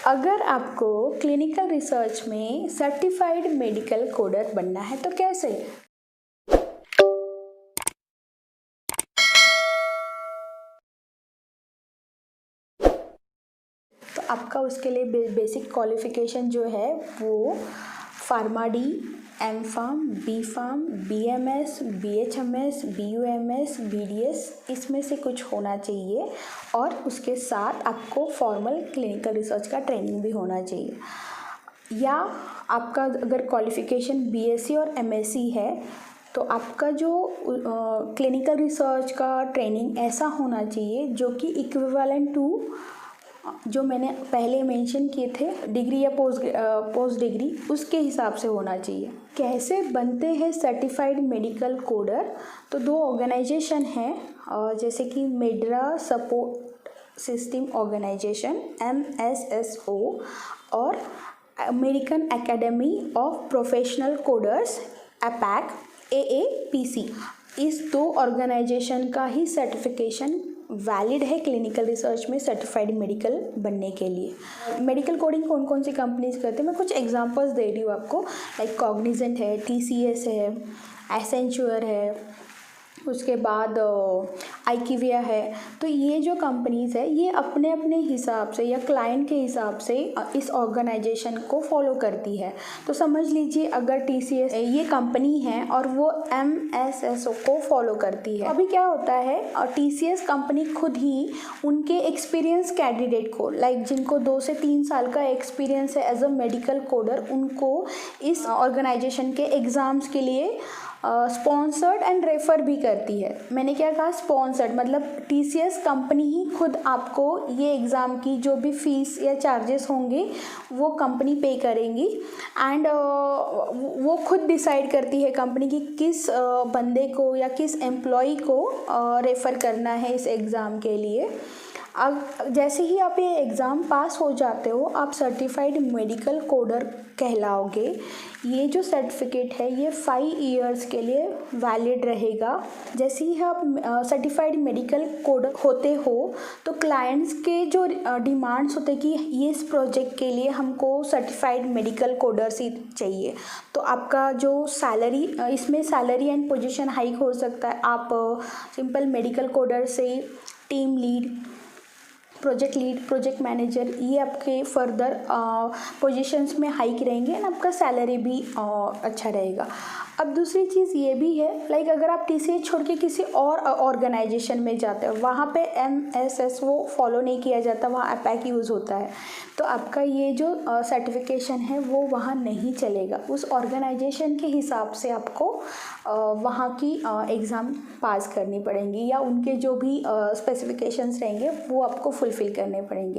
अगर आपको clinical research में सर्टिफाइड मेडिकल कोडर बनना है तो कैसे? तो आपका उसके लिए बेसिक क्वालिफिकेशन जो है वो pharma D, M pharm, B pharm, B M S, B H M S, B U M S, B D S, इसमें से कुछ होना चाहिए और उसके साथ आपको फॉर्मल क्लिनिकल रिसर्च का ट्रेनिंग भी होना चाहिए। या आपका अगर क्वालिफिकेशन बी एस सी और एम एस सी है तो आपका जो क्लिनिकल रिसर्च का ट्रेनिंग ऐसा होना चाहिए जो कि इक्विवेलेंट टू जो मैंने पहले मेंशन किए थे डिग्री या पोस्ट डिग्री, उसके हिसाब से होना चाहिए। कैसे बनते हैं सर्टिफाइड मेडिकल कोडर? तो दो ऑर्गेनाइजेशन हैं जैसे कि मेड्रा सपोर्ट सिस्टम ऑर्गेनाइजेशन MSSO और American academy of professional coders APAC AAPC। इस दो ऑर्गेनाइजेशन का ही सर्टिफिकेशन वैलिड है क्लिनिकल रिसर्च में सर्टिफाइड मेडिकल बनने के लिए। मेडिकल कोडिंग कौन कौन सी कंपनीज करते हैं, मैं कुछ एग्जांपल्स दे रही हूँ आपको। लाइक कॉग्निजेंट है, TCS है, एसेंचुअर है, उसके बाद IQVIA है। तो ये जो कंपनीज़ है ये अपने अपने हिसाब से या क्लाइंट के हिसाब से इस ऑर्गेनाइजेशन को फॉलो करती है। तो समझ लीजिए अगर TCS ये कंपनी है और वो MSSO को फॉलो करती है। अभी क्या होता है TCS कंपनी खुद ही उनके एक्सपीरियंस कैंडिडेट को, लाइक जिनको 2 से 3 साल का एक्सपीरियंस है एज अ मेडिकल कोडर, उनको इस ऑर्गेनाइजेशन के एग्ज़ाम्स के लिए स्पॉन्सर्ड एंड रेफ़र भी करती है। मैंने क्या कहा, स्पॉन्सर्ड मतलब TCS कंपनी ही खुद आपको ये एग्ज़ाम की जो भी फीस या चार्जेस होंगे वो कंपनी पे करेंगी एंड वो खुद डिसाइड करती है कंपनी की किस बंदे को या किस एम्प्लॉय को रेफ़र करना है इस एग्ज़ाम के लिए। अब जैसे ही आप ये एग्ज़ाम पास हो जाते हो आप सर्टिफाइड मेडिकल कोडर कहलाओगे। ये जो सर्टिफिकेट है ये 5 ईयर्स के लिए वैलिड रहेगा। जैसे ही आप सर्टिफाइड मेडिकल कोडर होते हो तो क्लाइंट्स के जो डिमांड्स होते हैं कि ये इस प्रोजेक्ट के लिए हमको सर्टिफाइड मेडिकल कोडर्स ही चाहिए, तो आपका जो सैलरी, इसमें सैलरी एंड पोजीशन हाइक हो सकता है। आप सिंपल मेडिकल कोडर से team lead, project lead, project manager, ये आपके फर्दर पोजीशंस में हाइक रहेंगे एंड आपका सैलरी भी अच्छा रहेगा। अब दूसरी चीज़ ये भी है, लाइक अगर आप TCS छोड़ के किसी और ऑर्गेनाइजेशन में जाते हो, वहाँ पे MSSO फॉलो नहीं किया जाता, वहाँ APAC यूज़ होता है, तो आपका ये जो सर्टिफिकेशन है वो वहाँ नहीं चलेगा। उस ऑर्गेनाइजेशन के हिसाब से आपको वहाँ की एग्ज़ाम पास करनी पड़ेंगी या उनके जो भी स्पेसिफिकेशंस रहेंगे वो आपको फुलफ़िल करने पड़ेंगे।